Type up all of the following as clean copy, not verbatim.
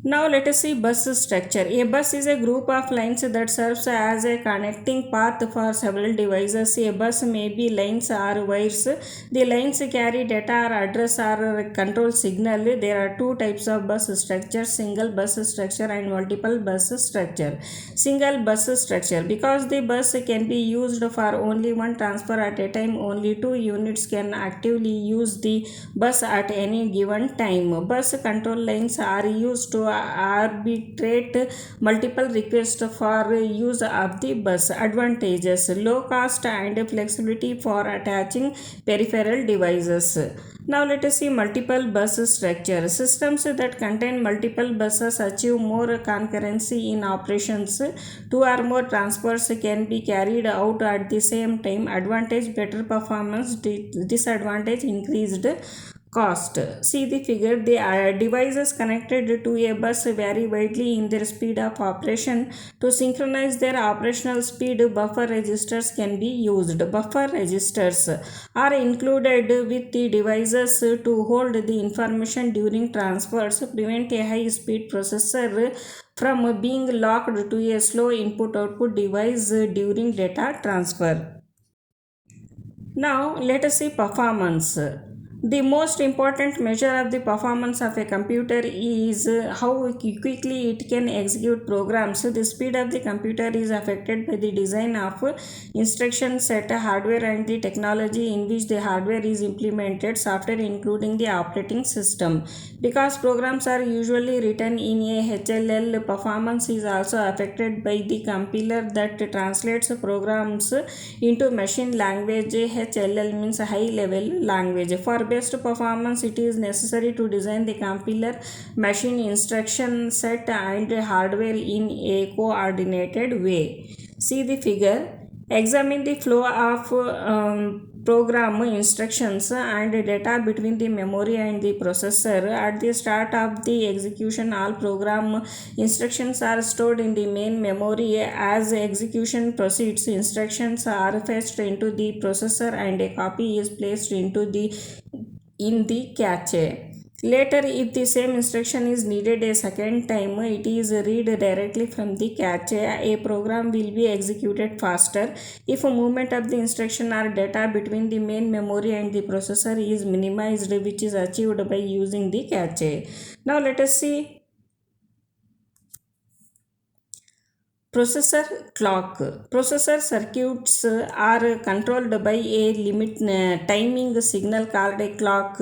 Now let us see bus structure. A bus is a group of lines that serves as a connecting path for several devices. A bus may be lines or wires. The lines carry data or address or control signal. There are two types of bus structure: single bus structure and multiple bus structure. Single bus structure, because the bus can be used for only one transfer at a time, only two units can actively use the bus at any given time. Bus control lines are used to arbitrate multiple requests for use of the bus. Advantages: low cost and flexibility for attaching peripheral devices. Now let us see multiple bus structure. Systems that contain multiple buses achieve more concurrency in operations. Two or more transfers can be carried out at the same time. Advantage: better performance. Disadvantage: increased cost. See the figure. The devices connected to a bus vary widely in their speed of operation. To synchronize their operational speed, buffer registers can be used. Buffer registers are included with the devices to hold the information during transfers, prevent a high speed processor from being locked to a slow input output device during data transfer. Now let us see performance. The most important measure of the performance of a computer is how quickly it can execute programs. The speed of the computer is affected by the design of instruction set, hardware, and the technology in which the hardware is implemented, software including the operating system. Because programs are usually written in a HLL, performance is also affected by the compiler that translates programs into machine language. HLL means high level language. For best performance, it is necessary to design the compiler, machine instruction set, and hardware in a coordinated way. See the figure. Examine the flow of program instructions and data between the memory and the processor. At the start of the execution, all program instructions are stored in the main memory. As execution proceeds, instructions are fetched into the processor and a copy is placed in the cache. Later, if the same instruction is needed a second time, it is read directly from the cache. A program will be executed faster if a movement of the instruction or data between the main memory and the processor is minimized, which is achieved by using the cache. Now let us see processor clock. Processor circuits are controlled by a limit timing signal called a clock.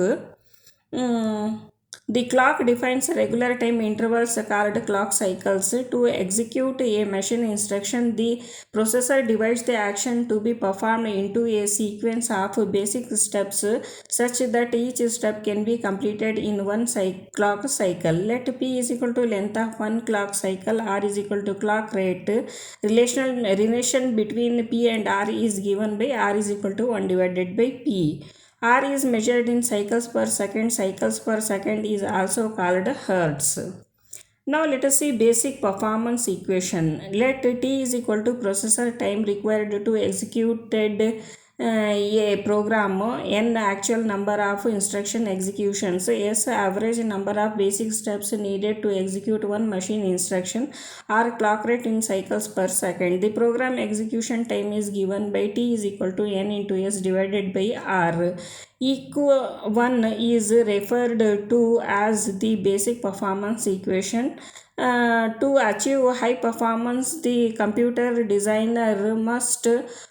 Mm, the clock defines regular time intervals called clock cycles. To execute a machine instruction, the processor divides the action to be performed into a sequence of basic steps such that each step can be completed in one clock cycle. Let P is equal to length of one clock cycle, R is equal to clock rate. Relation between P and R is given by R is equal to 1 divided by P. R is measured in cycles per second. Cycles per second is also called hertz. Now let us see basic performance equation. Let T is equal to processor time required to execute a program, n actual number of instruction executions, s average number of basic steps needed to execute one machine instruction, or clock rate in cycles per second. The program execution time is given by T is equal to n into s divided by r. Equal 1 is referred to as the basic performance equation. To achieve high performance, the computer designer must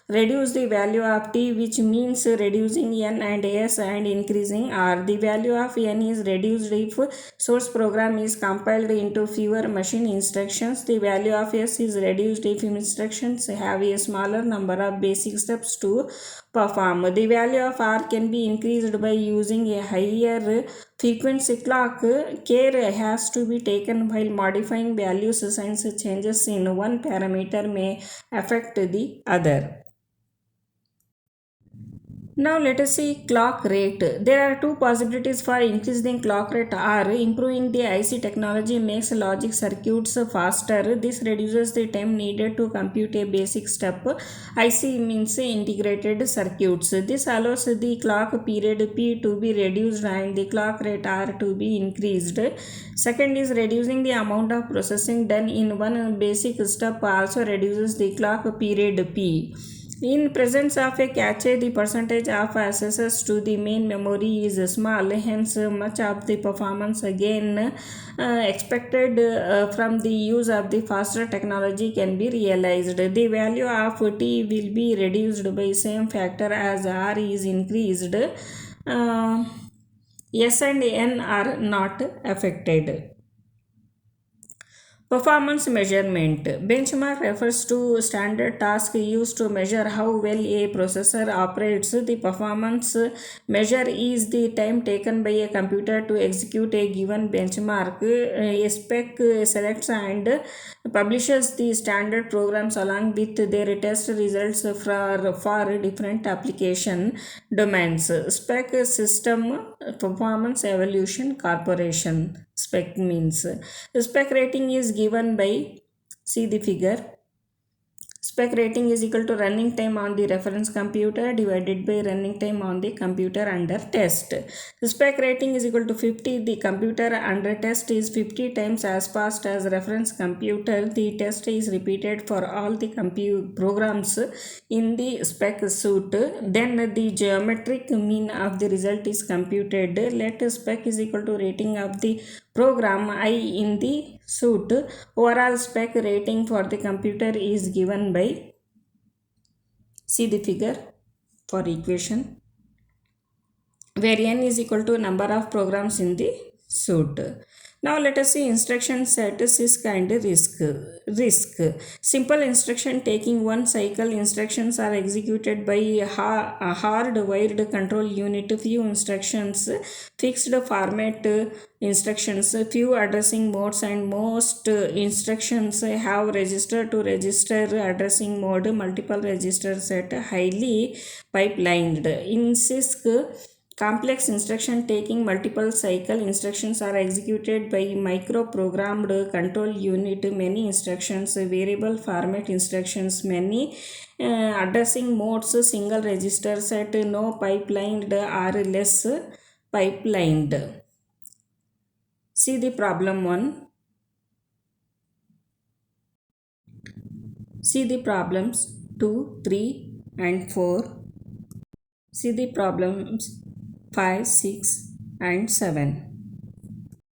reduce the value of T, which means reducing n and s and increasing r. The value of n is reduced if source program is compiled into fewer machine instructions. The value of s is reduced if instructions have a smaller number of basic steps to perform. The value of r can be increased by using a higher frequency clock. Care has to be taken while modifying values since changes in one parameter may affect the other. Now let us see clock rate. There are two possibilities for increasing clock rate are improving the IC technology makes logic circuits faster. This reduces the time needed to compute a basic step. IC means integrated circuits. This allows the clock period P to be reduced and the clock rate R to be increased. Second is reducing the amount of processing done in one basic step also reduces the clock period P. In presence of a cache, the percentage of accesses to the main memory is small, hence much of the performance gain expected from the use of the faster technology can be realized. The value of T will be reduced by same factor as R is increased. Uh, S and N are not affected. Performance measurement. Benchmark refers to standard task used to measure how well a processor operates. The performance measure is the time taken by a computer to execute a given benchmark. A spec selects and publishes the standard programs along with their test results for different application domains. Spec System Performance Evaluation Corporation. Spec means spec rating is given by, see the figure. Spec rating is equal to running time on the reference computer divided by running time on the computer under test. Spec rating is equal to 50. The computer under test is 50 times as fast as reference computer. The test is repeated for all the programs in the spec suite. Then the geometric mean of the result is computed. Let spec is equal to rating of the program I in the suite. Overall spec rating for the computer is given by, see the figure for equation, where n is equal to number of programs in the suite. Now let us see instruction set, CISC and RISC. Simple instruction taking one cycle. Instructions are executed by a hardwired control unit. Few instructions, fixed format instructions, few addressing modes, and most instructions have register to register addressing mode. Multiple register set, highly pipelined. In CISC, complex instruction taking multiple cycle. Instructions are executed by microprogrammed control unit. Many instructions, variable format instructions, many addressing modes, single register set, no pipelined or less pipelined. See the problem 1. See the problems 2, 3 and 4. See the problems 5, 6 and 7.